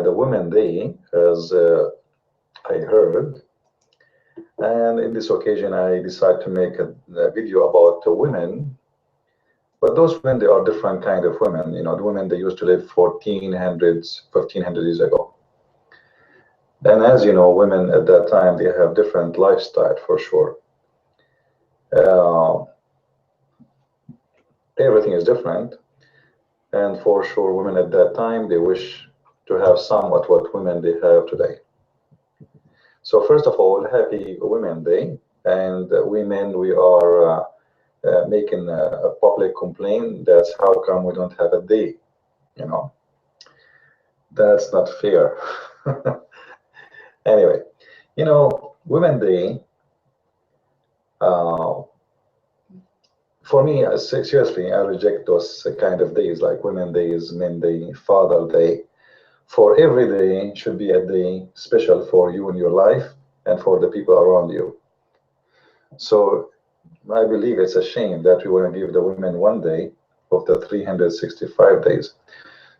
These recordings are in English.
the Women Day, as I heard. And in this occasion, I decided to make a video about women. But those women, they are different kind of women. You know, the women, they used to live 1500 years ago. And as you know, women at that time, they have different lifestyle for sure. Everything is different. And for sure, women at that time, they wish to have somewhat what women they have today. So first of all, happy Women's Day. And women, we are making a public complaint. That's how come we don't have a day, you know. That's not fair. Anyway, you know, Women's Day, for me, seriously, I reject those kind of days like Women's Days, Men Day, Father Day. For every day should be a day special for you in your life and for the people around you. So I believe it's a shame that we want to give the women one day of the 365 days.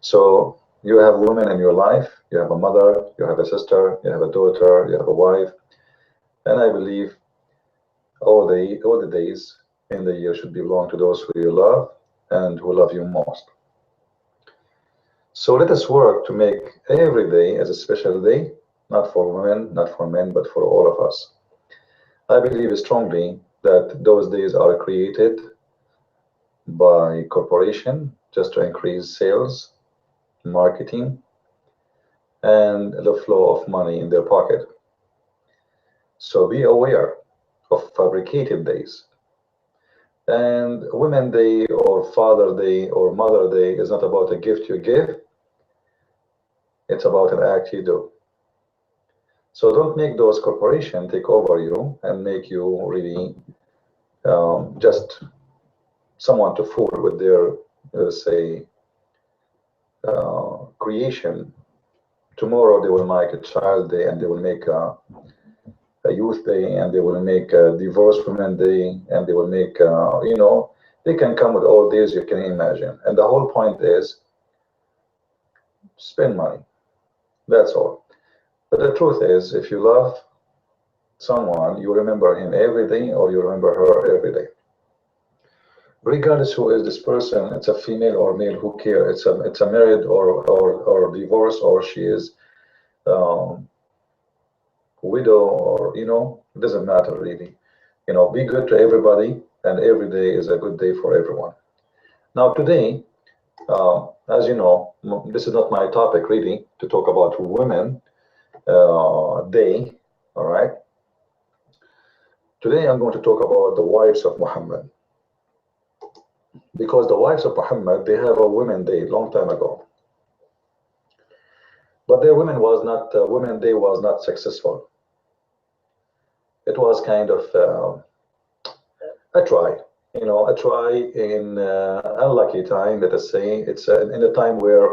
So you have women in your life, you have a mother, you have a sister, you have a daughter, you have a wife, and I believe all the days in the year should belong to those who you love and who love you most. So let us work to make every day as a special day, not for women, not for men, but for all of us. I believe strongly that those days are created by corporation just to increase sales, marketing, and the flow of money in their pocket. So be aware of fabricated days. And Women's Day or Father Day or Mother Day is not about a gift you give, it's about an act you do. So don't make those corporations take over you and make you really just someone to fool with their, let's say, creation. Tomorrow they will make a child day and they will make a youth day and they will make a divorced women day and they will make, you know, they can come with all days you can imagine. And the whole point is spend money. That's all. But the truth is, if you love someone, you remember him every day or you remember her every day. Regardless who is this person, it's a female or male, who cares? It's a married or divorced, or she is widow, or you know, it doesn't matter really. You know, be good to everybody, and every day is a good day for everyone. Now today, as you know, this is not my topic really to talk about women day. All right. Today I'm going to talk about the wives of Muhammad, because the wives of Muhammad, they have a Women's Day long time ago, but their women was not Women's Day was not successful. It was kind of a try, you know, a try in unlucky time. Let us say it's in a time where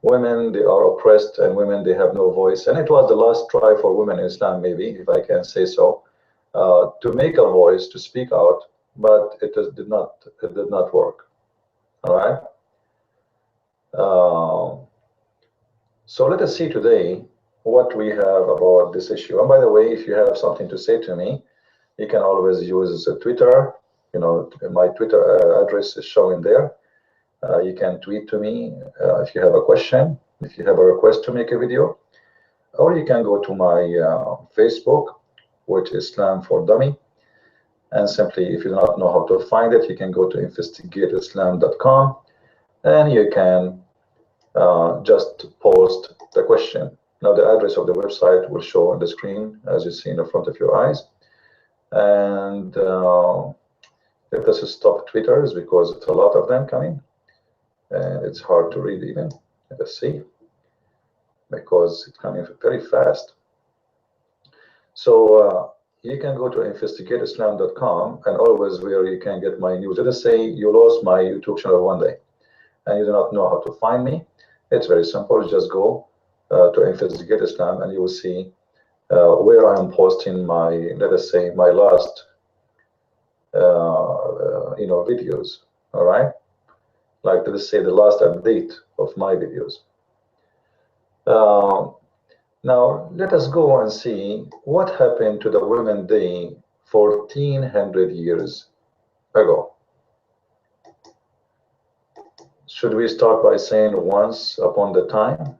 women, they are oppressed and women, they have no voice, and it was the last try for women in Islam, maybe, if I can say so, to make a voice, to speak out, but it did not work. All right. So let us see today what we have about this issue. And by the way, if you have something to say to me, you can always use Twitter. You know, my Twitter address is showing there. You can tweet to me if you have a question, if you have a request to make a video, or you can go to my Facebook, which is Islam for Dummy. And simply, if you do not know how to find it, you can go to investigateislam.com and you can just post the question. Now, the address of the website will show on the screen as you see in the front of your eyes. And if this is stop Twitters, because it's a lot of them coming, and it's hard to read even. Let us see, because it's coming very fast. So you can go to investigateislam.com and always where you can get my news. Let us say you lost my YouTube channel one day and you do not know how to find me. It's very simple. Just go to Investigate Islam and you will see where I am posting my, let us say, my last you know, videos. All right, like let us say the last update of my videos. Now, let us go and see what happened to the Women's Day 1400 years ago. Should we start by saying once upon the time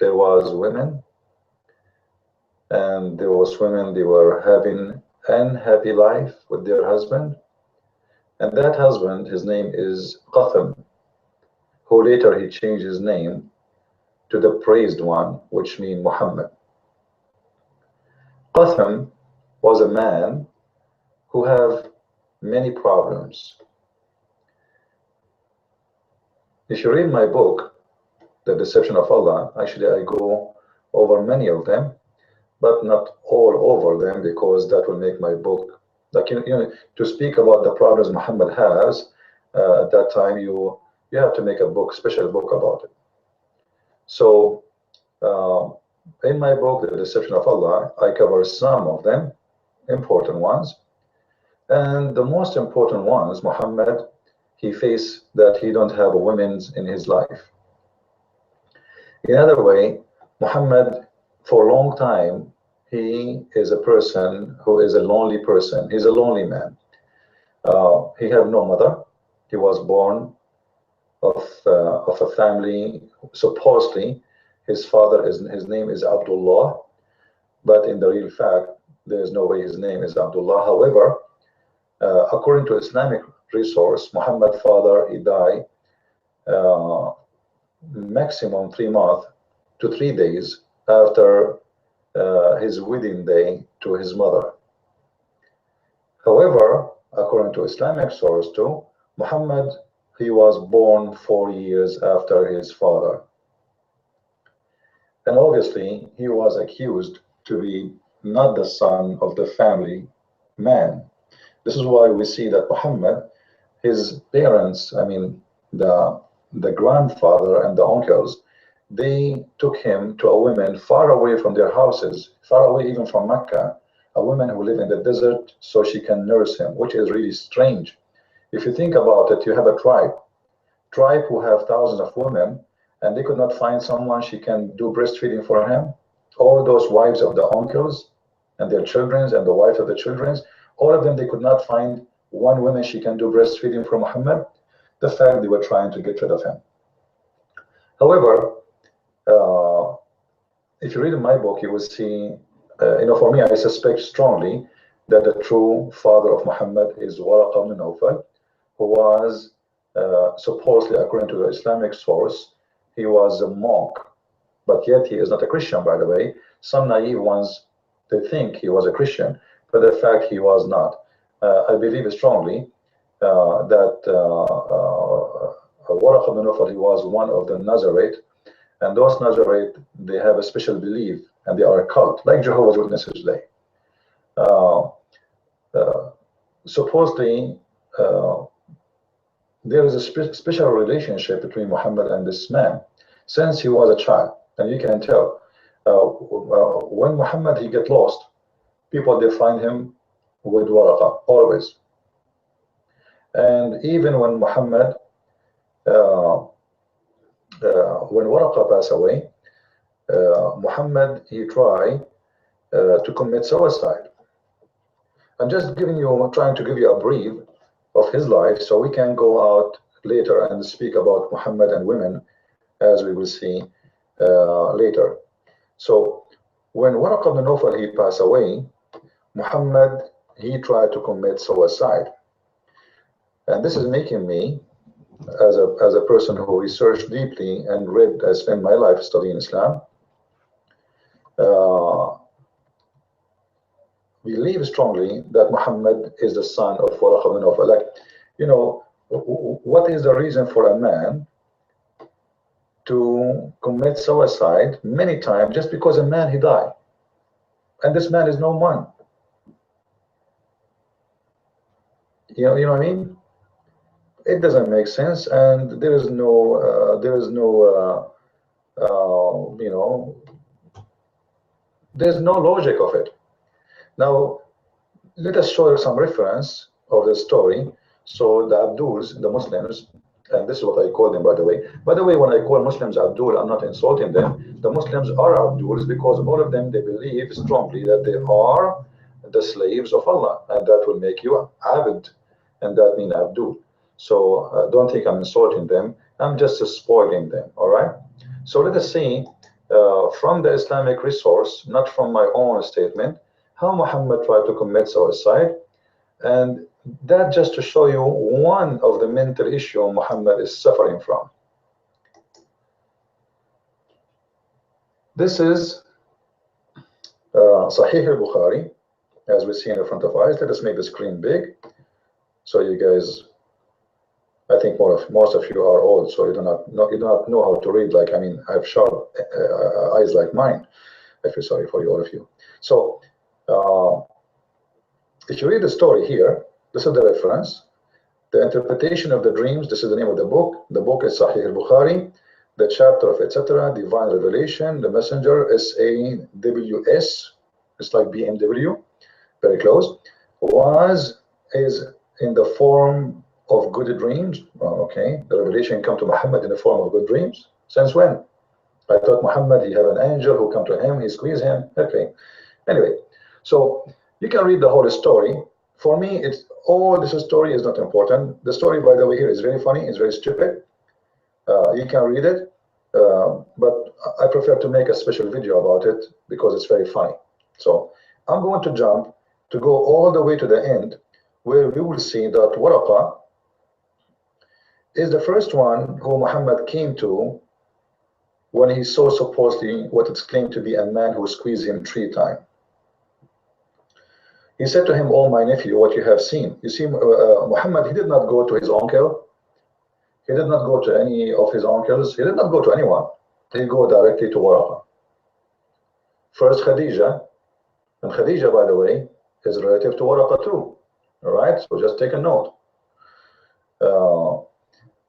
there was women, and there was women, they were having an unhappy life with their husband, and that husband, his name is Qatham, who later he changed his name to the praised one, which means Muhammad. Qatham was a man who have many problems. If you read my book, The Deception of Allah, actually I go over many of them, but not all over them, because that will make my book, like, to speak about the problems Muhammad has, at that time you have to make a book, special book about it. So in my book, The Deception of Allah, I cover some of them, important ones. And the most important ones, Muhammad, he faced that he don't have women in his life. In other way, Muhammad, for a long time, he is a person who is a lonely person. He's a lonely man. He had no mother. He was born of a family, supposedly his father his name is Abdullah, but in the real fact there is no way his name is Abdullah. However, according to Islamic resource, Muhammad's father, he died maximum 3 months to 3 days after his wedding day to his mother. However, according to Islamic source too, Muhammad, he was born 4 years after his father. And obviously, he was accused to be not the son of the family man. This is why we see that Muhammad, his parents, I mean, the grandfather and the uncles, they took him to a woman far away from their houses, far away even from Mecca, a woman who lived in the desert so she can nurse him, which is really strange. If you think about it, you have a tribe who have thousands of women, and they could not find someone she can do breastfeeding for him. All those wives of the uncles and their children and the wives of the children, all of them, they could not find one woman she can do breastfeeding for Muhammad. The fact they were trying to get rid of him. However, if you read in my book, you will see, for me, I suspect strongly that the true father of Muhammad is Waraqa ibn Nawfal, who was supposedly, according to the Islamic source, he was a monk, but yet he is not a Christian, by the way. Some naive ones, they think he was a Christian, but in fact he was not. I believe strongly that Waraqa ibn Nawfal, he was one of the Nazarite, and those Nazarite, they have a special belief, and they are a cult, like Jehovah's Witnesses today. Supposedly, there is a special relationship between Muhammad and this man since he was a child, and you can tell when Muhammad he get lost, people they find him with Waraqa always, and even when Muhammad when Waraqa passed away, Muhammad he tried to commit suicide. I'm just trying to give you a brief of his life, so we can go out later and speak about Muhammad and women, as we will see later. So when Waraqa ibn Nawfal he passed away, Muhammad he tried to commit suicide, and this is making me, as a person who researched deeply and read, I spent my life studying Islam, believe strongly that Muhammad is the son of Waraqa ibn Nawfal. Like, what is the reason for a man to commit suicide many times just because a man he died, and this man is no man? You know what I mean? It doesn't make sense, and there is no there's no logic of it. Now, let us show you some reference of the story. So the Abduls, the Muslims, and this is what I call them, by the way. By the way, when I call Muslims Abdul, I'm not insulting them. The Muslims are Abduls because all of them, they believe strongly that they are the slaves of Allah, and that will make you Abd, and that means Abdul. So don't think I'm insulting them. I'm just spoiling them, all right? So let us see from the Islamic resource, not from my own statement, how Muhammad tried to commit suicide. And that just to show you one of the mental issues Muhammad is suffering from. This is Sahih al-Bukhari, as we see in the front of us. Let us make the screen big, so you guys, I think most of you are old, so you do not know how to read. Like, I mean, I have sharp eyes like mine. I feel sorry for you, all of you. So if you read the story here, this is the reference. The interpretation of the dreams, this is the name of the book. The book is Sahih al-Bukhari. The chapter of etc. Divine Revelation. The messenger SAWS. It's like BMW, very close. Is in the form of good dreams. Oh, okay, the revelation come to Muhammad in the form of good dreams. Since when? I thought Muhammad, he had an angel who come to him, he squeezed him. Okay. Anyway, so you can read the whole story. For me, it's all this story is not important. The story, by the way, here is very funny. It's very stupid. You can read it, but I prefer to make a special video about it because it's very funny. So I'm going to jump to go all the way to the end, where we will see that Waraqa is the first one who Muhammad came to when he saw supposedly what it's claimed to be a man who squeezed him 3 times. He said to him, "Oh, my nephew, what you have seen." You see, Muhammad, he did not go to his uncle. He did not go to any of his uncles. He did not go to anyone. He go directly to Waraqa. First Khadija, and Khadija, by the way, is relative to Waraqa too. All right, so just take a note.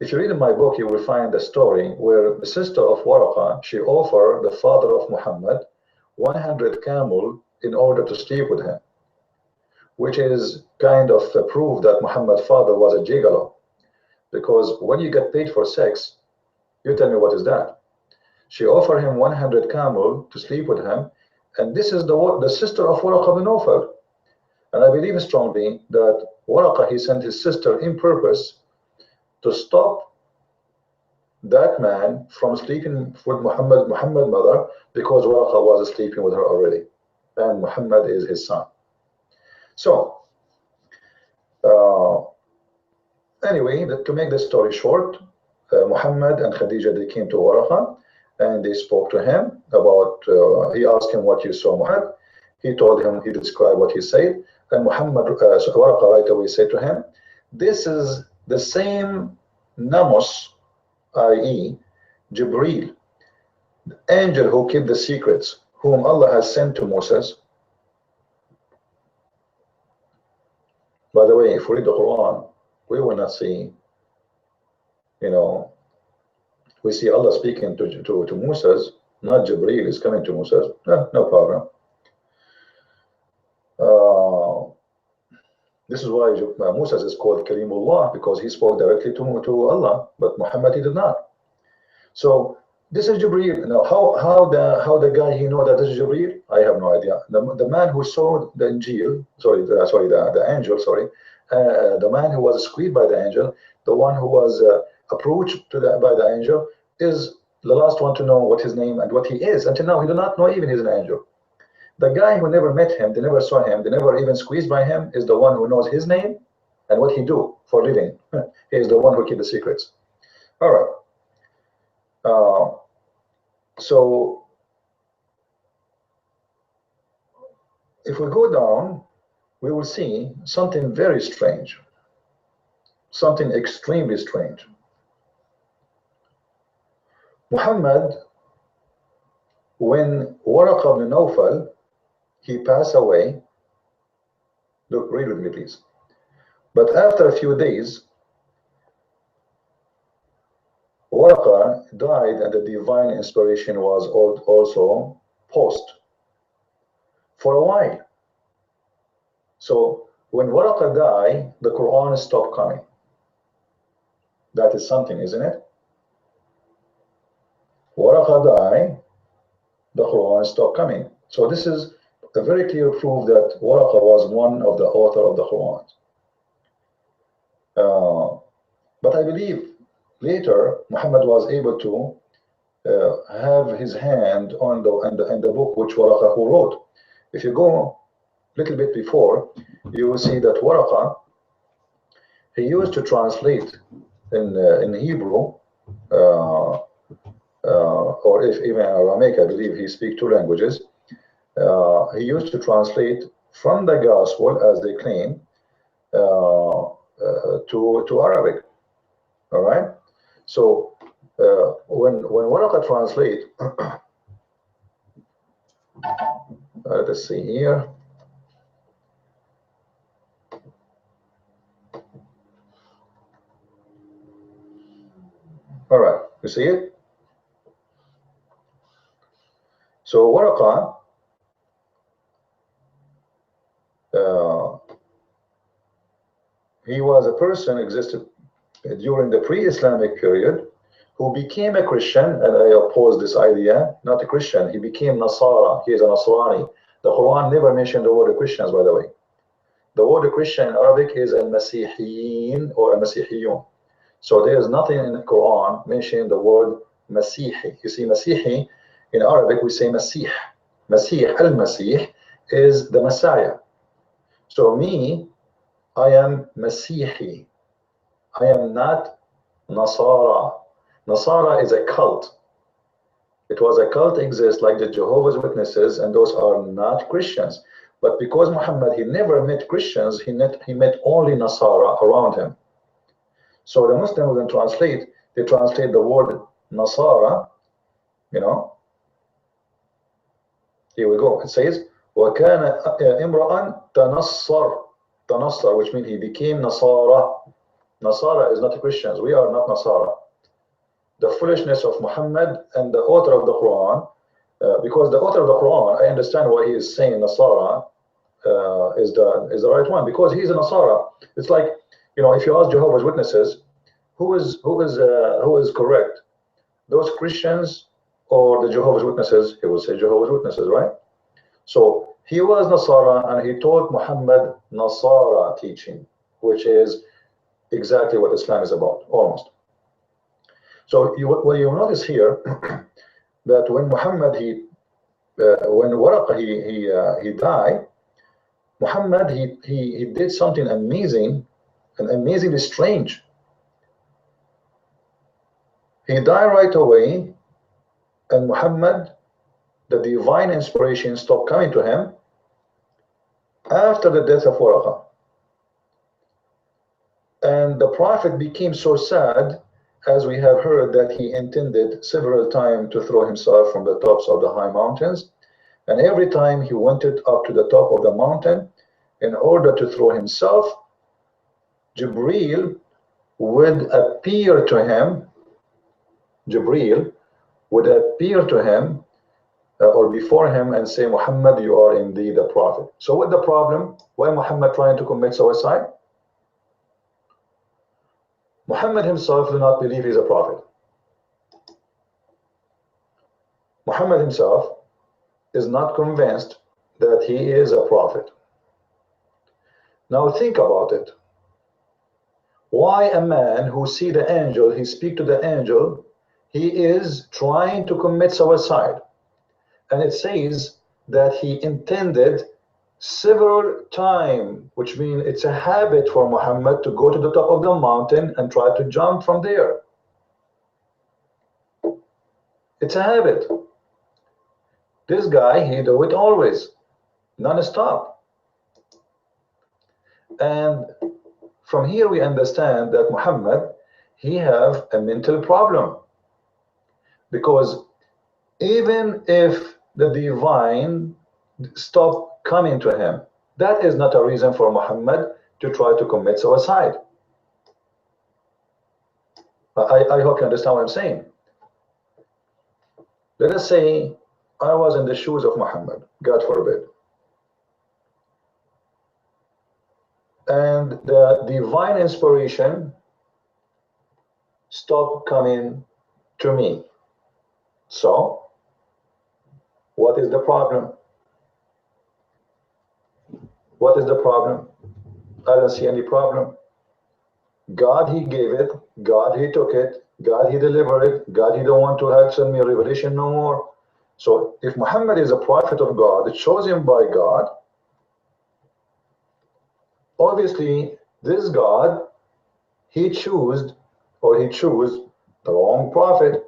If you read in my book, you will find the story where the sister of Waraqa, she offered the father of Muhammad 100 camel in order to sleep with him, which is kind of a proof that Muhammad's father was a gigolo. Because when you get paid for sex, you tell me what is that? She offered him 100 camel to sleep with him, and this is the sister of Waraqa bin Nawfal. And I believe strongly that Waraqa, he sent his sister in purpose to stop that man from sleeping with Muhammad's mother, because Waraqa was sleeping with her already, and Muhammad is his son. So anyway, to make the story short, Muhammad and Khadija, they came to Waraqa and they spoke to him about, he asked him, what you saw, Muhammad. He told him, he described what he said, and Muhammad, so Waraqa right away said to him, this is the same Namus, i.e. Jibreel, the angel who kept the secrets, whom Allah has sent to Moses. By the way, if we read the Quran, we will not see, you know, we see Allah speaking to Moses, not Jibreel is coming to Moses. No problem. This is why Moses is called Kalimullah, because he spoke directly to Allah, but Muhammad, he did not. So this is Jibreel. Now, how the guy he know that this is Jibreel? I have no idea. The man who saw the angel, the angel, the man who was squeezed by the angel, the one who was approached by the angel, is the last one to know what his name and what he is. Until now, he do not know even he's an angel. The guy who never met him, they never saw him, they never even squeezed by him, is the one who knows his name and what he do for living. He is the one who keep the secrets. All right. So if we go down, we will see something very strange, something extremely strange. Muhammad, when Waraqa bin Nawfal, he passed away. Look, read with me, please. But after a few days, Waraqa died, and the divine inspiration was also paused for a while. So when Waraqa died, the Quran stopped coming. That is something, isn't it? Waraqa died, the Quran stopped coming. So this is a very clear proof that Waraqa was one of the author of the Quran. But I believe later Muhammad was able to have his hand on the book which Waraqa who wrote. If you go a little bit before, you will see that Waraqa, he used to translate in Hebrew, or if even Aramaic, I believe he speaks 2 languages. He used to translate from the Gospel, as they claim, to Arabic. All right. So when Waraqa translate, let's see here. All right, you see it? So Waraqa, he was a person existed during the pre-Islamic period who became a Christian, and I oppose this idea, not a Christian, he became Nasara, he is a Nasrani. The Quran never mentioned the word Christians, by the way. The word Christian in Arabic is al-Masihiyin or al-Masihiyun. So there is nothing in the Quran mentioning the word Masihi. You see, Masihi, in Arabic we say Masih. Masih, al-Masih is the Messiah. So me, I am Masihi. I am not Nasara. Nasara is a cult. It was a cult exists like the Jehovah's Witnesses, and those are not Christians. But because Muhammad, he never met Christians, he met only Nasara around him. So the Muslims, when translate, they translate the word Nasara, you know. Here we go. It says, وَكَانَ إِمْرَأً تَنَصَّرَ. تَنَصَّرَ, which means he became Nasara. Nasara is not Christians. We are not Nasara. The foolishness of Muhammad and the author of the Quran, because the author of the Quran, I understand why he is saying Nasara is the right one, because he's a Nasara. It's like, you know, if you ask Jehovah's Witnesses, who is correct, those Christians or the Jehovah's Witnesses? He will say Jehovah's Witnesses, right? So he was Nasara, and he taught Muhammad Nasara teaching, which is exactly what Islam is about, almost. So what you notice here that when Muhammad when Waraqa he died, Muhammad he did something amazing and amazingly strange. He died right away, and Muhammad, the divine inspiration stopped coming to him after the death of Waraqa. And the Prophet became so sad, as we have heard, that he intended several times to throw himself from the tops of the high mountains. And every time he went up to the top of the mountain in order to throw himself, Jibreel would appear to him. Jibreel would appear to him or before him and say, Muhammad, you are indeed a prophet. So what the problem? Why Muhammad trying to commit suicide? Muhammad himself do not believe he's a prophet. Muhammad himself is not convinced that he is a prophet. Now think about it. Why a man who see the angel, he speak to the angel, he is trying to commit suicide. And it says that he intended several times, which means it's a habit for Muhammad to go to the top of the mountain and try to jump from there. It's a habit. This guy, he do it always, non-stop. And from here we understand that Muhammad, he have a mental problem, because even if the divine stop coming to him, that is not a reason for Muhammad to try to commit suicide. I hope you understand what I'm saying. Let us say I was in the shoes of Muhammad, God forbid, and the divine inspiration stop coming to me. So, what is the problem? What is the problem? I don't see any problem. God, He gave it. God, He took it. God, He delivered it. God, He don't want to have send me revelation no more. So if Muhammad is a prophet of God, chosen by God, obviously this God, He chose the wrong prophet.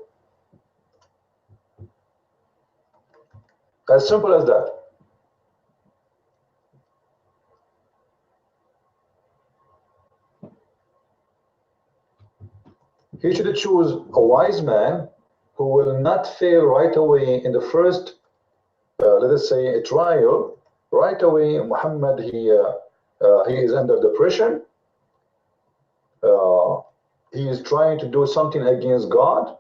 As simple as that. He should choose a wise man who will not fail right away in the first, let us say, a trial. Right away, Muhammad, he is under depression. He is trying to do something against God.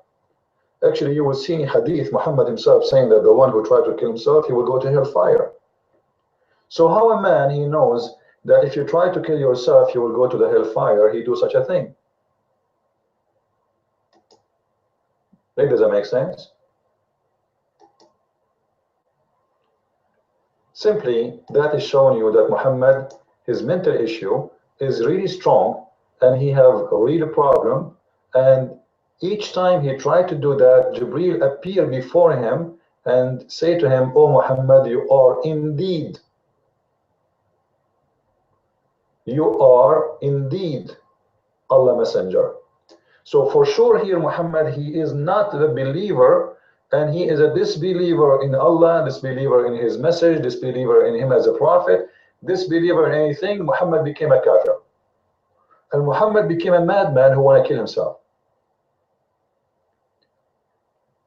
Actually, you will see in hadith Muhammad himself saying that the one who tried to kill himself, he will go to hellfire. So how a man, he knows that if you try to kill yourself, you will go to the hellfire, he do such a thing? Does that make sense? Simply, that is showing you that Muhammad, his mental issue is really strong, and he have a real problem, and each time he tried to do that, Jibril appear before him and say to him, "Oh Muhammad, you are indeed Allah messenger." So for sure here Muhammad, he is not the believer, and he is a disbeliever in Allah, disbeliever in his message, disbeliever in him as a prophet, disbeliever in anything. Muhammad became a kafir, and Muhammad became a madman who want to kill himself.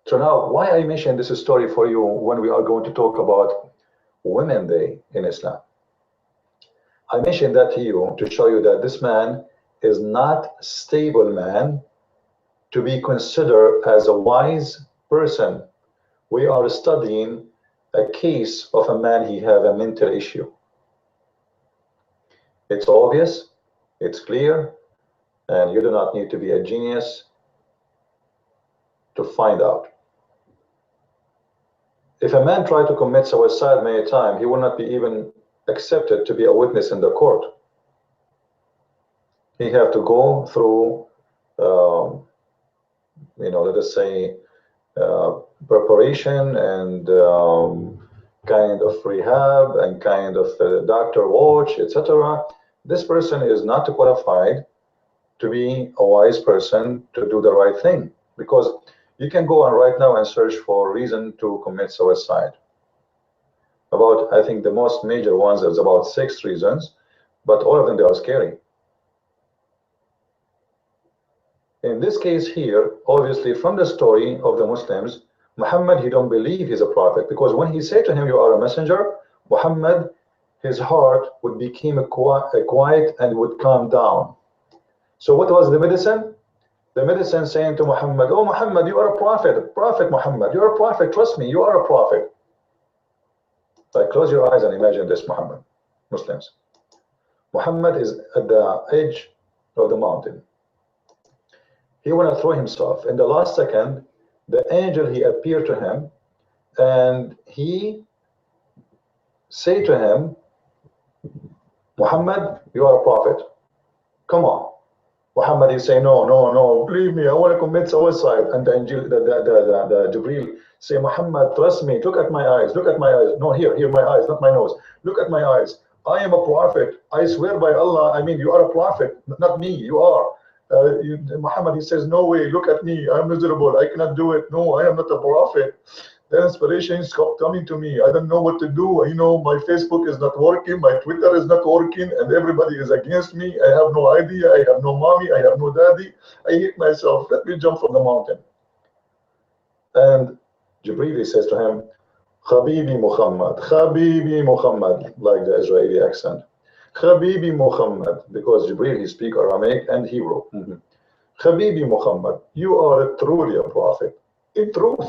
So now, why I mention this story for you when we are going to talk about Women's Day in Islam? I mentioned that to you to show you that this man is not a stable man to be considered as a wise person. We are studying a case of a man, he have a mental issue. It's obvious, it's clear, and you do not need to be a genius to find out. If a man tried to commit suicide many times, he will not be even accepted to be a witness in the court. He have to go through, let us say, preparation and kind of rehab and kind of doctor watch, etc. This person is not qualified to be a wise person to do the right thing, because you can go on right now and search for reason to commit suicide. About, I think the most major ones is about 6 reasons, but all of them, they are scary. In this case here, obviously from the story of the Muslims, Muhammad, he don't believe he's a prophet, because when he said to him, "You are a messenger," Muhammad, his heart would become quiet and would calm down. So what was the medicine? The medicine saying to Muhammad, "Oh Muhammad, you are a prophet. Prophet Muhammad, you are a prophet. Trust me, you are a prophet." Like, close your eyes and imagine this, Muhammad, Muslims. Muhammad is at the edge of the mountain. He want to throw himself. In the last second, the angel, he appeared to him, and he say to him, "Muhammad, you are a prophet. Come on." Muhammad, he say, "No, no, no, believe me, I want to commit suicide." And the angel, the Jibril say, "Muhammad, trust me, look at my eyes, look at my eyes. No, here, my eyes, not my nose. Look at my eyes. I am a prophet. I swear by Allah, I mean, you are a prophet, not me, you are." Muhammad, he says, "No way, look at me, I'm miserable, I cannot do it. No, I am not a prophet." The inspiration stopped coming to me. I don't know what to do. My Facebook is not working, my Twitter is not working, and everybody is against me. I have no idea, I have no mommy, I have no daddy. I hate myself. Let me jump from the mountain. And Jibreel says to him, "Habibi Muhammad," like the Israeli accent. Habibi Muhammad, because Jibreel, he speak Aramaic and Hebrew. Habibi Muhammad, you are truly a prophet. In truth,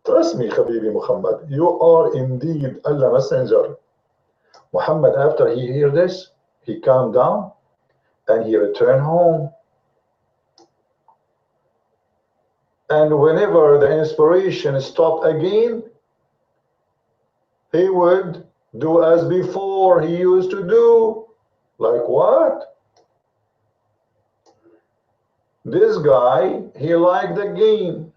trust me, Habibi Muhammad, you are indeed Allah messenger. Muhammad, after he heard this, he calmed down and he returned home. And whenever the inspiration stopped again, he would do as before he used to do. Like what? This guy, he liked the game.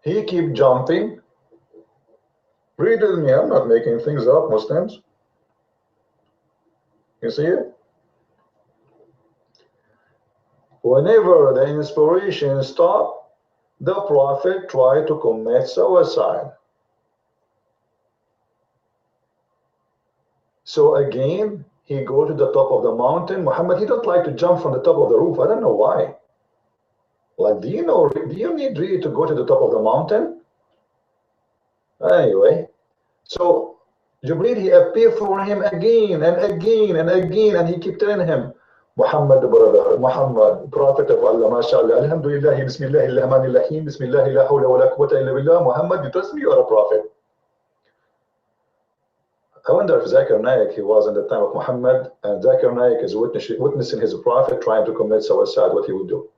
He keep jumping. Read with me, I'm not making things up, Muslims. You see it? Whenever the inspiration stopped, the Prophet tried to commit suicide. So again, he go to the top of the mountain. Muhammad, he don't like to jump from the top of the roof. I don't know why. Like, do you need really to go to the top of the mountain? Anyway, so Jibreel, he appeared for him again and again and again, and he kept telling him, Muhammad, brother, Muhammad, Prophet of Allah, mashallah, alhamdulillah, bismillah, rahman rahim, bismillah, la hawla wa la quwwata illa billah, Muhammad, you trust me, you are a prophet. I wonder if Zakir Naik, he was in the time of Muhammad, and Zakir Naik is witnessing his prophet trying to commit suicide, what he would do.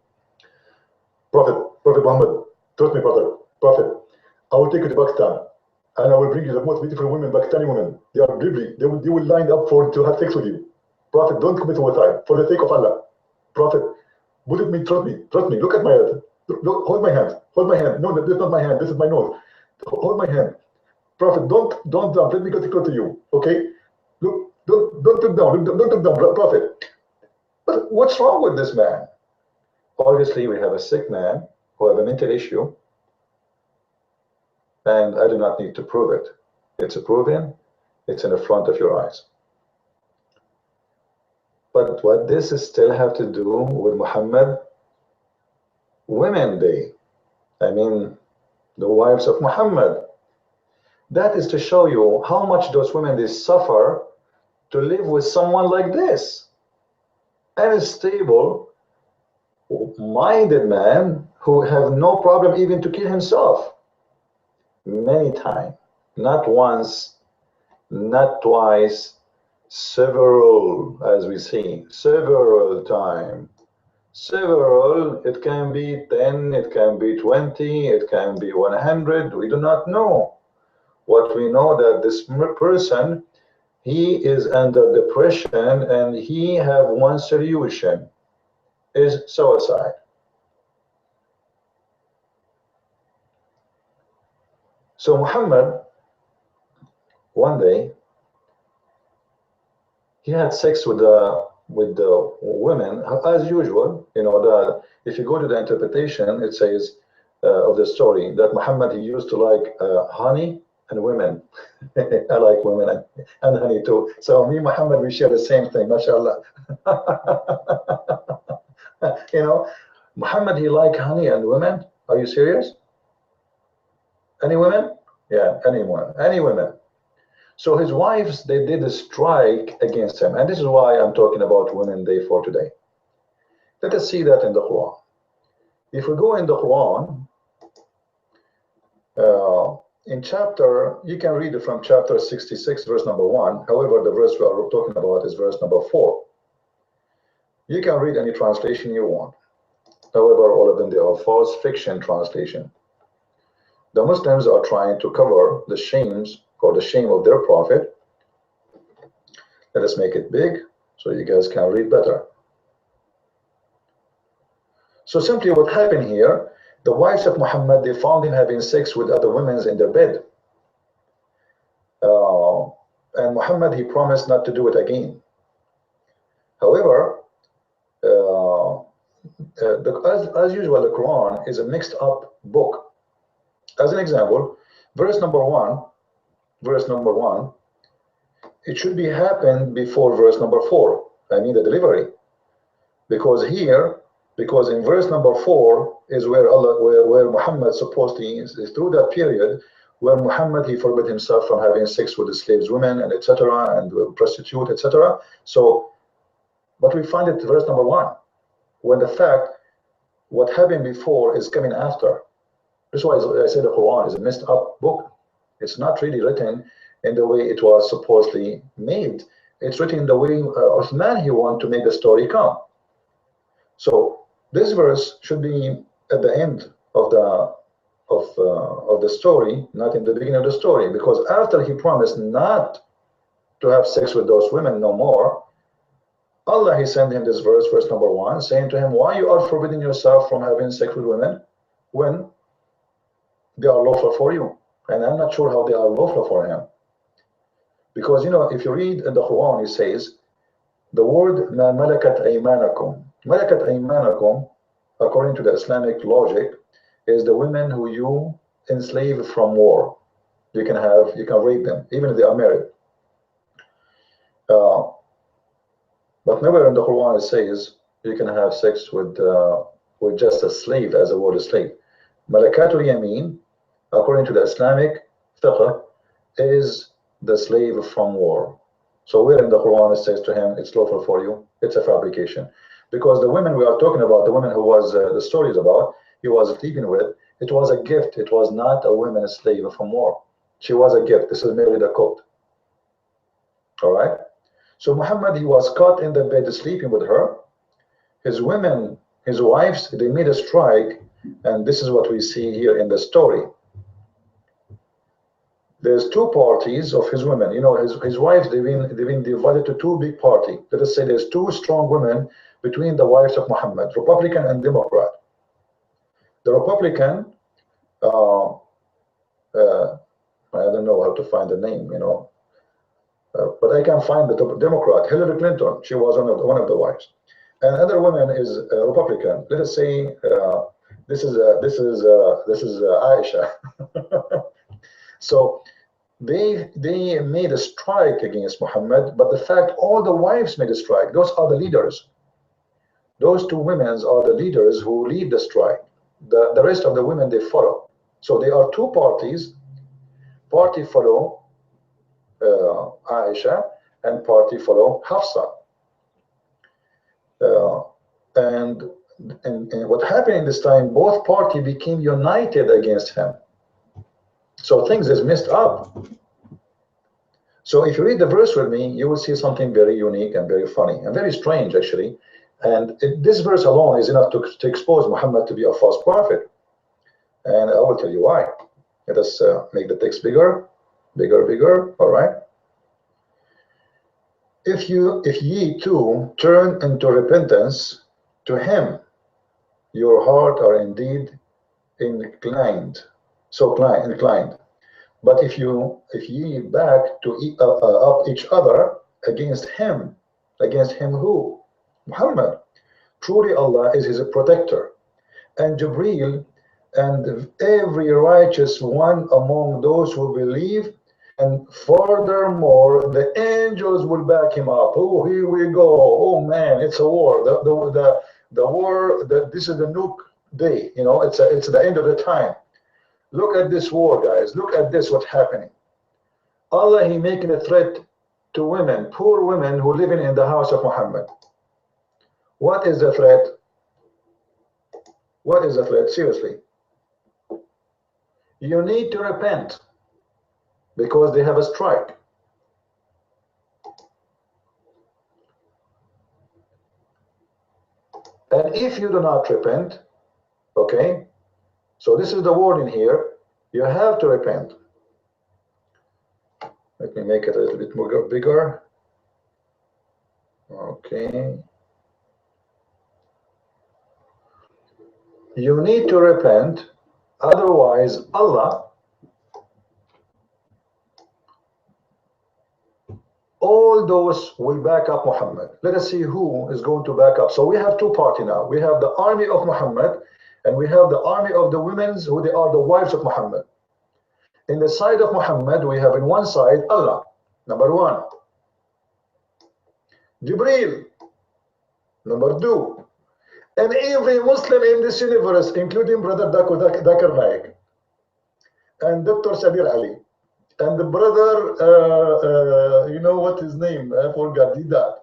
Prophet Muhammad, trust me, Prophet, I will take you to Pakistan, and I will bring you the most beautiful women, Pakistani women. They are lovely. They will line up to have sex with you. Prophet, don't commit suicide for the sake of Allah. Prophet, believe me, trust me. Look at my head. Hold my hand. No, this is not my hand. This is my nose. Hold my hand. Prophet, don't jump. Let me get close to you. Okay? Look, don't look down. Don't look down, Prophet. But what's wrong with this man? Obviously, we have a sick man who have a mental issue, and I do not need to prove it. It's proven. It's in the front of your eyes. But what does this still have to do with Muhammad? Women Day. I mean, the wives of Muhammad. That is to show you how much those women, they suffer to live with someone like this. And a stable, minded man who have no problem even to kill himself. Many times, not once, not twice, several, as we see, several times. Several, it can be 10, it can be 20, it can be 100, we do not know. What we know that this person, he is under depression and he have one solution, is suicide. So Muhammad, one day, he had sex with the women as usual. You know, if you go to the interpretation, it says of the story that Muhammad, he used to like honey and women. I like women and honey too. So me, Muhammad, we share the same thing, mashallah. You know, Muhammad, he like honey and women. Are you serious? Any women? Yeah, any women. So his wives, they did a strike against him. And this is why I'm talking about Women Day for today. Let us see that in the Quran. If we go in the Quran, in chapter, you can read it from chapter 66, verse number 1. However, the verse we are talking about is verse number 4. You can read any translation you want. However, all of them, they are false fiction translation. The Muslims are trying to cover the shames or the shame of their prophet. Let us make it big so you guys can read better. So simply what happened here, the wives of Muhammad, they found him having sex with other women in their bed. And Muhammad, he promised not to do it again. However, as usual, the Quran is a mixed up book. As an example, verse number one, it should be happened before verse number 4. I mean the delivery, because in verse number 4 is where where Muhammad supposedly is through that period where Muhammad, he forbid himself from having sex with the slaves, women, and etc., and prostitute, etc. So, but we find it verse number 1, when the fact what happened before is coming after. This is why I say the Quran is a messed up book. It's not really written in the way it was supposedly made. It's written in the way Uthman, he wanted to make the story come. So This verse should be at the end of the story, not in the beginning of the story, because after he promised not to have sex with those women no more, Allah, he sent him this verse, verse number 1, saying to him, why you are forbidding yourself from having sex with women when they are lawful for you? And I'm not sure how they are lawful for him. Because, you know, if you read in the Quran, it says, the word ma malakat aymanakum. Malakat aymanakum, according to the Islamic logic, is the women who you enslave from war. You can rape them, even if they are married. But nowhere in the Quran it says you can have sex with just a slave, as a word slave. Malakatul Yamin, according to the Islamic fiqh, is the slave from war. So where in the Quran it says to him, it's lawful for you, it's a fabrication. Because the women we are talking about, the women who was the story is about, he was sleeping with, it was a gift. It was not a woman slave from war. She was a gift. This is merely the code. All right. So Muhammad, he was caught in the bed sleeping with her. His women, his wives, they made a strike, and this is what we see here in the story. There's two parties of his women. You know, his wives, they've been divided to two big parties. Let us say there's two strong women between the wives of Muhammad, Republican and Democrat. The Republican, I don't know how to find the name, you know, but I can find the Democrat, Hillary Clinton. She was one of the wives, and other woman is Republican. Let us say this is Aisha. So they made a strike against Muhammad, but the fact all the wives made a strike. Those are the leaders. Those two women are the leaders who lead the strike. The rest of the women, they follow. So there are two parties. Party follow Aisha, and party follow Hafsa. And what happened in this time, both parties became united against him. So things is messed up. So if you read the verse with me, you will see something very unique and very funny and very strange, actually. And this verse alone is enough to expose Muhammad to be a false prophet. And I will tell you why. Let us make the text bigger, bigger. All right. If ye too turn into repentance to him, your heart are indeed inclined. But if ye back to up each other against him who? Muhammad. Truly Allah is his protector, and Jibreel, and every righteous one among those who believe, and furthermore the angels will back him up. Oh, here we go. Oh man, it's a war. The war. This is the nuke day. You know, it's the end of the time. Look at this war, guys. Look at this. What's happening? Allah, he making a threat to women, poor women who living in the house of Muhammad. What is the threat? What is the threat? Seriously. You need to repent because they have a strike. And if you do not repent, okay, so this is the warning here, you have to repent. Let me make it a little bit more bigger. Okay. You need to repent, otherwise Allah, all those will back up Muhammad. Let us see who is going to back up. So we have two parties now. We have the army of Muhammad, and we have the army of the women who they are the wives of Muhammad. In the side of Muhammad, we have in one side Allah, number one. Jibreel, number two. And every Muslim in this universe, including Brother Dakar Naik, and Dr. Sabir Ali, and the brother, you know what his name? I forgot, Didat.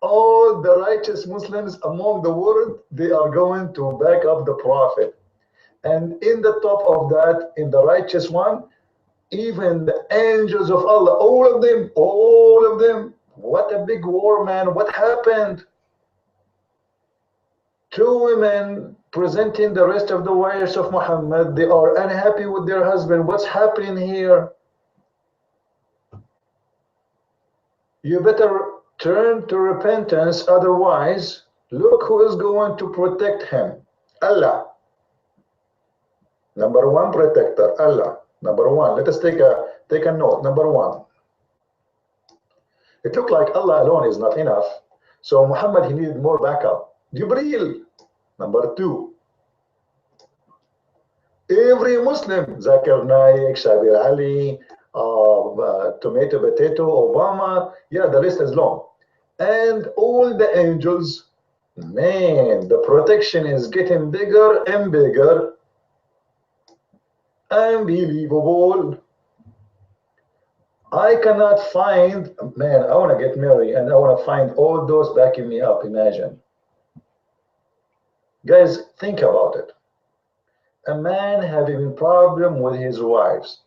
All the righteous Muslims among the world, they are going to back up the Prophet. And in the top of that, in the righteous one, even the angels of Allah, all of them. What a big war, man. What happened? Two women presenting the rest of the wives of Muhammad. They are unhappy with their husband. What's happening here? You better turn to repentance, otherwise, look who is going to protect him. Allah. Number one protector, Allah. Number one. Let us take a note. Number one. It looked like Allah alone is not enough. So Muhammad, he needed more backup. Jibreel. Number two. Every Muslim, Zakir Naik, Shabir Ali, Tomato Potato, Obama, yeah, the list is long. And all the angels, man, the protection is getting bigger and bigger. Unbelievable. I cannot find, man, I want to get married and I want to find all those backing me up. Imagine. Guys, think about it. A man having a problem with his wives.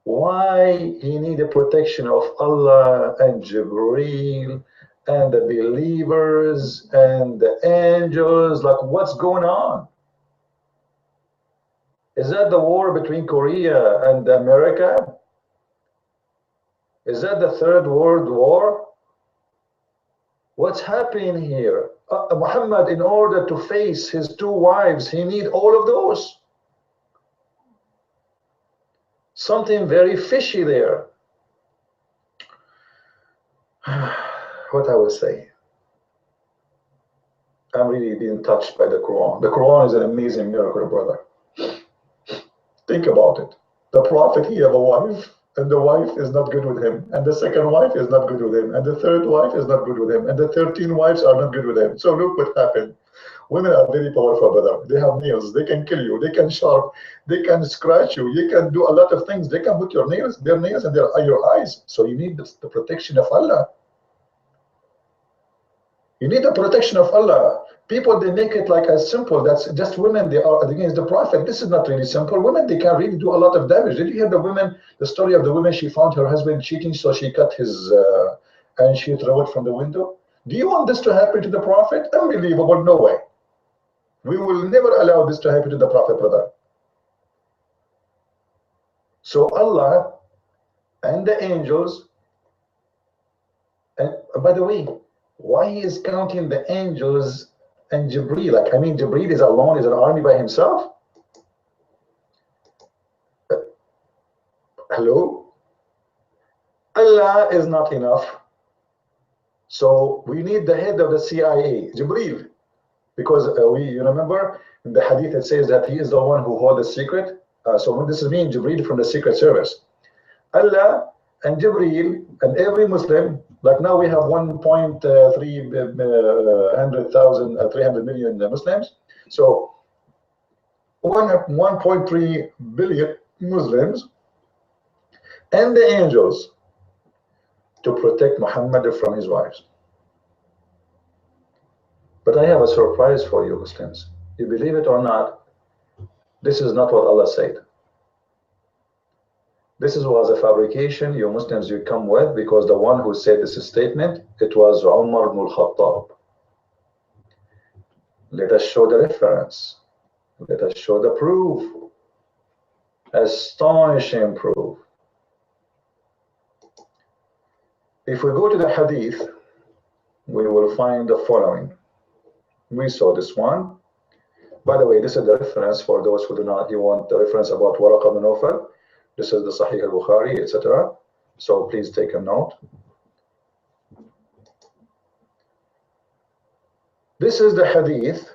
Why he need the protection of Allah and Jibreel and the believers and the angels? Like, what's going on? Is that the war between Korea and America? Is that the Third World War? What's happening here? Muhammad, in order to face his two wives, he need all of those. Something very fishy there. What I will say. I'm really being touched by the Quran. The Quran is an amazing miracle, brother. Think about it. The Prophet, he have a wife, and the wife is not good with him, and the second wife is not good with him, and the third wife is not good with him, and the 13 wives are not good with him. So look what happened. Women are very powerful, brother. They have nails. They can kill you. They can sharp. They can scratch you. You can do a lot of things. They can put your nails, their nails, and your eyes. So you need the protection of Allah. You need the protection of Allah. People, they make it like as simple. That's just women. They are against the Prophet. This is not really simple. Women, they can really do a lot of damage. Did you hear the story of the woman? She found her husband cheating, so she cut his and she threw it from the window. Do you want this to happen to the Prophet? Unbelievable. No way. We will never allow this to happen to the Prophet, brother. So Allah and the angels, and by the way, why he is counting the angels and Jibreel? Like, I mean, Jibreel is alone, is an army by himself. Hello? Allah is not enough. So we need the head of the CIA, Jibreel. Because you remember in the hadith it says that he is the one who holds the secret. So when this is mean Jibreel from the Secret Service. Allah and Jibreel and every Muslim, like now we have 300 million Muslims. So 1.3 billion Muslims and the angels to protect Muhammad from his wives. But I have a surprise for you, Muslims. You believe it or not, this is not what Allah said. This was a fabrication you Muslims you come with, because the one who said this statement, it was Umar ibn al-Khattab. Let us show the reference. Let us show the proof. Astonishing proof. If we go to the hadith, we will find the following. We saw this one. By the way, this is the reference for those who do not, you want the reference about Waraqa ibn Nawfal. This is the Sahih al-Bukhari, etc. So please take a note. This is the hadith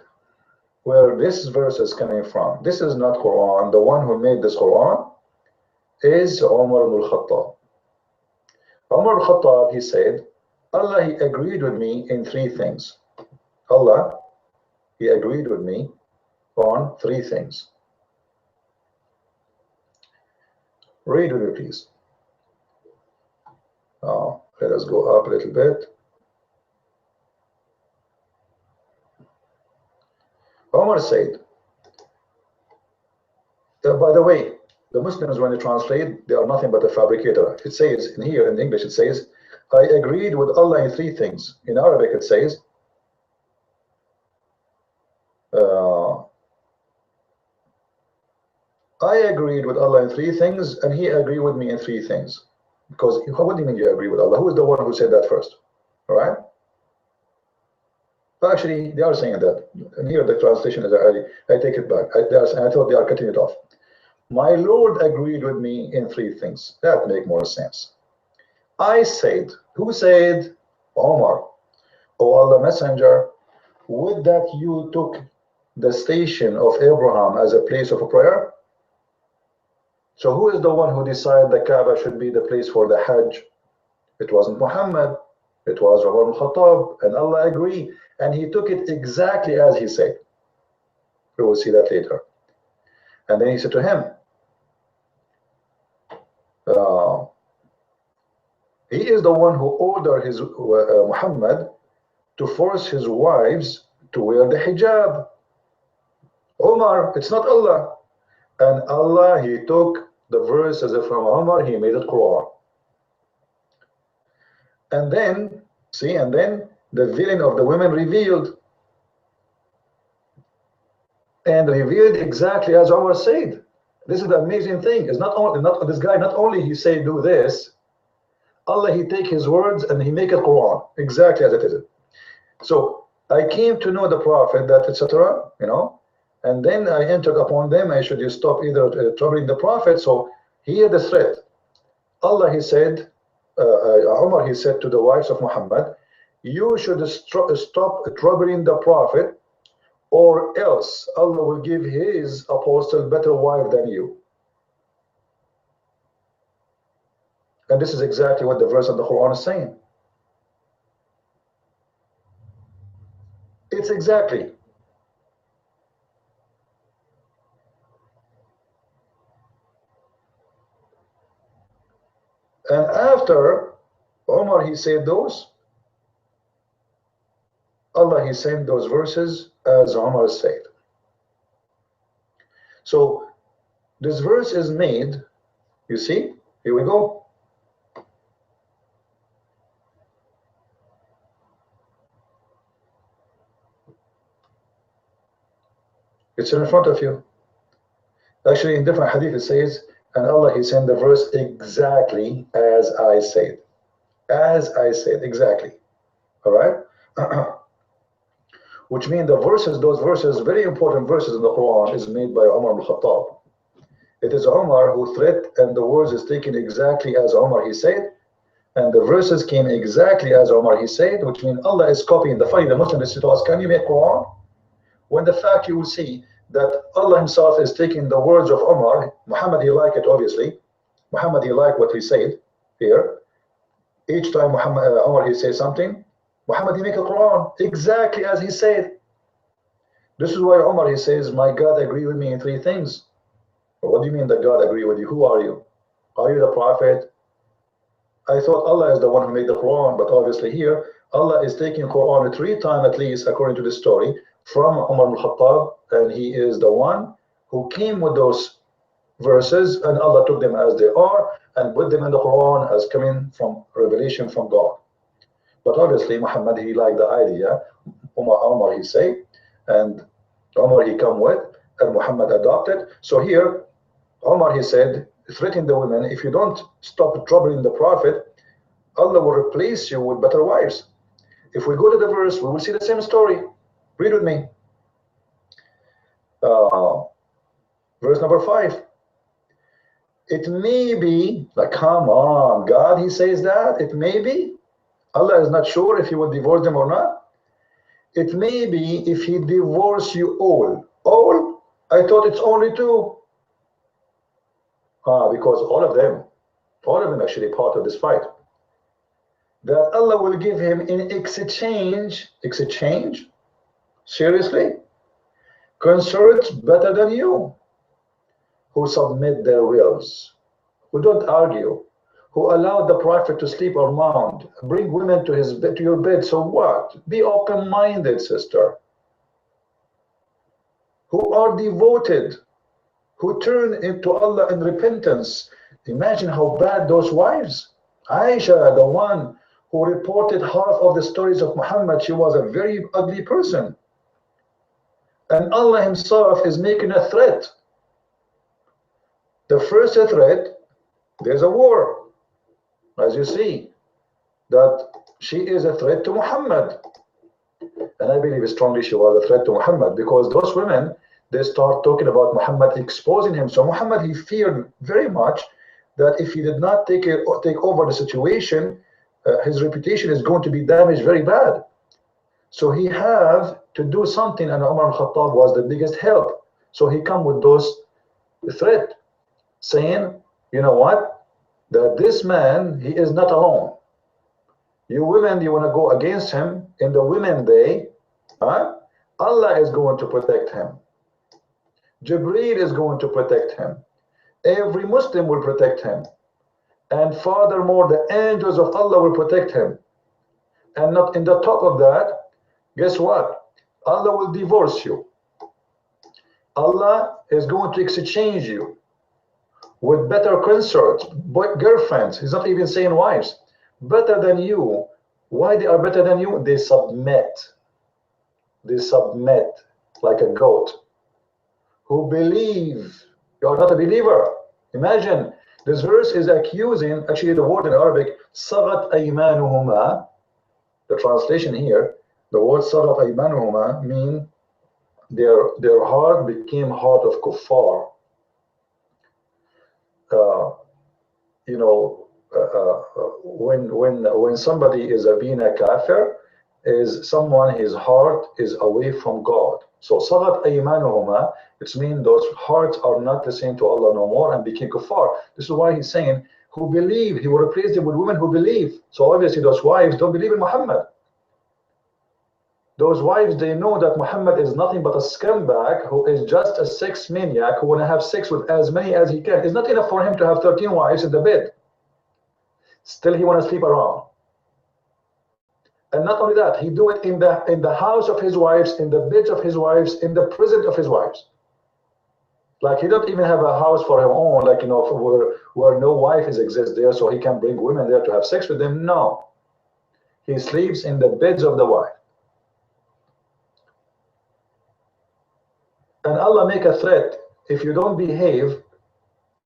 where this verse is coming from. This is not Quran. The one who made this Quran is Umar ibn al-Khattab. Umar al-Khattab, he said, Allah, he agreed with me in three things. Allah, he agreed with me on three things. Read with me, please. Let us go up a little bit. Umar said, by the way, the Muslims, when they translate, they are nothing but a fabricator. It says in here, in English, it says, I agreed with Allah in three things. In Arabic, it says, I agreed with Allah in 3 things, and he agreed with me in 3 things. Because what do you mean you agree with Allah? Who is the one who said that first? All right? Actually, they are saying that. And here the translation is, I take it back. I thought they are cutting it off. My Lord agreed with me in 3 things. That make more sense. I said, who said? Omar. O Allah Messenger, would that you took the station of Abraham as a place of prayer? So who is the one who decided the Kaaba should be the place for the Hajj? It wasn't Muhammad. It was Umar al-Khattab, and Allah agreed, and he took it exactly as he said. We will see that later. And then he said to him, he is the one who ordered his Muhammad to force his wives to wear the hijab. Umar, it's not Allah. And Allah, he took the verses from Umar, he made it Quran. And then, see, and then the villain of the women revealed. And revealed exactly as Umar said. This is the amazing thing. It's not only this guy, not only he say do this, Allah, he take his words and he make it Quran exactly as it is. So I came to know the Prophet, that etc. You know, and then I entered upon them. I should you stop either troubling the Prophet. So here the threat. Allah, he said, Umar, he said to the wives of Muhammad, you should stop troubling the Prophet, or else Allah will give his apostle better wife than you. And this is exactly what the verse of the Quran is saying. It's exactly. And after Umar, he said those, Allah, he sent those verses as Umar said. So this verse is made, you see, here we go. It's in front of you. Actually, in different hadith it says, and Allah, he sent the verse exactly as I said. As I said, exactly. All right? Which means the verses, those verses, very important verses in the Quran, is made by Umar al-Khattab. It is Umar who threat, and the words is taken exactly as Umar he said, and the verses came exactly as Umar he said, which means Allah is copying. The funny, the Muslim is to us, can you make Quran? When the fact you will see that Allah himself is taking the words of Umar. Muhammad, he liked it, obviously. Muhammad, he liked what he said here. Each time Umar, he says something, Muhammad, he make a Quran exactly as he said. This is why Umar, he says, my God agree with me in 3 things. But what do you mean that God agree with you? Who are you? Are you the Prophet? I thought Allah is the one who made the Quran, but obviously here, Allah is taking Quran 3 times at least, according to the story, from Umar al-Khattab, and he is the one who came with those verses, and Allah took them as they are and put them in the Quran as coming from revelation from God. But obviously Muhammad, he liked the idea. Umar he say, and Umar he come with, and Muhammad adopted. So here Umar, he said, threaten the women, if you don't stop troubling the Prophet, Allah will replace you with better wives. If we go to the verse, we will see the same story. Read with me. Verse number 5. It may be, like, come on, God, he says that. It may be. Allah is not sure if he will divorce them or not. It may be if he divorce you all. All? I thought it's only 2. Because all of them actually part of this fight. That Allah will give him in exchange, seriously? Consorts better than you, who submit their wills, who don't argue, who allow the Prophet to sleep or mount, bring women to his bed, to your bed. So what? Be open-minded, sister. Who are devoted, who turn into Allah in repentance. Imagine how bad those wives. Aisha, the one who reported half of the stories of Muhammad, she was a very ugly person. And Allah himself is making a threat. The first threat, there's a war, as you see, that she is a threat to Muhammad. And I believe strongly she was a threat to Muhammad, because those women, they start talking about Muhammad, exposing him. So Muhammad, he feared very much that if he did not take over the situation, his reputation is going to be damaged very bad. So he have to do something, and Umar al-Khattab was the biggest help. So he come with those threat, saying, you know what, that this man, he is not alone. You women, you want to go against him in the Women Day, huh? Allah is going to protect him. Jibreel is going to protect him. Every Muslim will protect him. And furthermore, the angels of Allah will protect him. And not in the top of that, guess what? Allah will divorce you. Allah is going to exchange you with better consorts, girlfriends. He's not even saying wives. Better than you. Why they are better than you? They submit. They submit like a goat. Who believe. You are not a believer. Imagine, this verse is accusing, actually the word in Arabic, sagat aymanuhuma. The translation here, the word sagat aymanuhuma mean their heart became heart of kuffar. You know, when somebody is being a kafir, is someone, his heart is away from God. So sagat aymanuhuma, it means those hearts are not listening to Allah no more and became kuffar. This is why he's saying who believe. He will replace them with women who believe. So obviously those wives don't believe in Muhammad. Those wives, they know that Muhammad is nothing but a scumbag who is just a sex maniac who want to have sex with as many as he can. It's not enough for him to have 13 wives in the bed. Still he want to sleep around. And not only that, he do it in the house of his wives, in the beds of his wives, in the prison of his wives. Like he don't even have a house for his own, like, you know, where no wife exists there, so he can bring women there to have sex with them. No, he sleeps in the beds of the wife. And Allah make a threat: if you don't behave,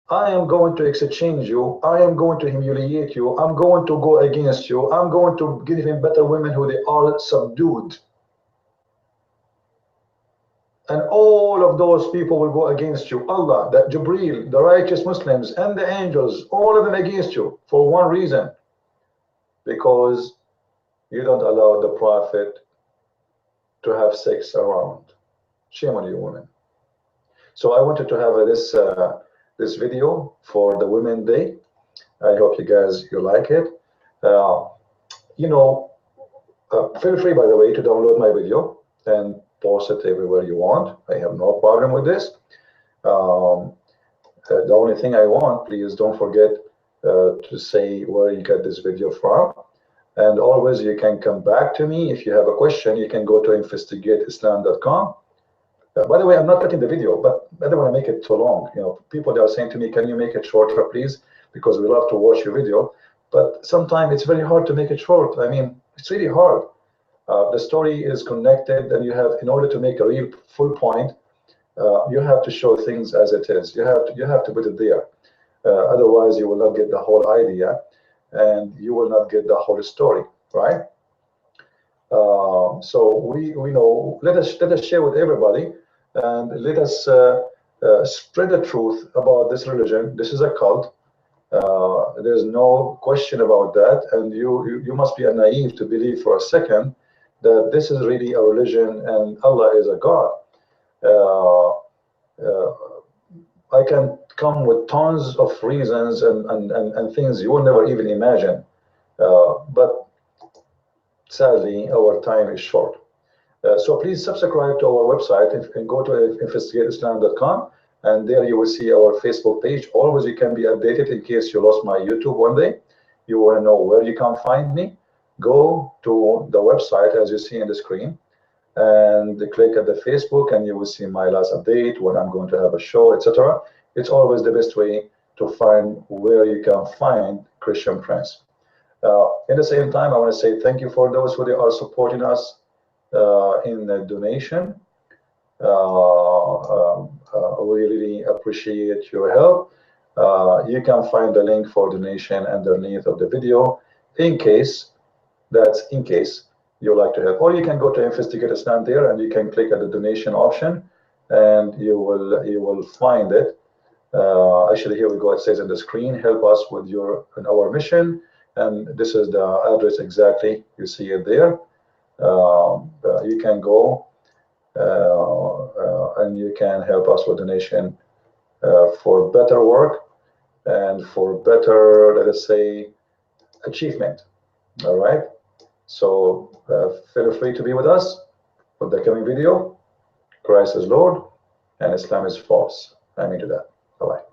I am going to exchange you. I am going to humiliate you. I'm going to go against you. I'm going to give him better women who they are subdued. And all of those people will go against you. Allah, that Jibreel, the righteous Muslims, and the angels, all of them against you for one reason. Because you don't allow the Prophet to have sex around. Shame on you, women. So I wanted to have this video for the Women's Day. I hope you like it. You know, feel free, by the way, to download my video and post it everywhere you want. I have no problem with this. The only thing I want, please don't forget to say where you get this video from. And always you can come back to me. If you have a question, you can go to investigateislam.com. By the way, I'm not cutting the video, but I don't want to make it too long. You know, people they are saying to me, can you make it shorter, please? Because we love to watch your video. But sometimes it's very hard to make it short. I mean, it's really hard. The story is connected, and you have, in order to make a real full point, you have to show things as it is. You have to put it there. Otherwise, you will not get the whole idea, and you will not get the whole story, right? So we know. Let us share with everybody, and let us spread the truth about this religion. This is a cult. There's no question about that, and you must be a naive to believe for a second that this is really a religion and Allah is a God. I can come with tons of reasons and things you will never even imagine, but sadly our time is short. So please subscribe to our website and go to investigateislam.com, and there you will see our Facebook page. Always you can be updated in case you lost my YouTube one day. You want to know where you can find me, go to the website as you see on the screen and click at the Facebook, and you will see my last update, when I'm going to have a show, etc. It's always the best way to find where you can find Christian Prince. At the same time, I want to say thank you for those who they are supporting us in the donation. We really appreciate your help. You can find the link for donation underneath of the video in case you like to help. Or you can go to Investigate Islam there and you can click at the donation option and you will find it. Actually, here we go. It says on the screen, help us with our mission. And this is the address exactly. You see it there. You can go and you can help us with donation for better work and for better, let us say, achievement. All right. So feel free to be with us for the coming video. Christ is Lord and Islam is false. I mean to that. Bye-bye.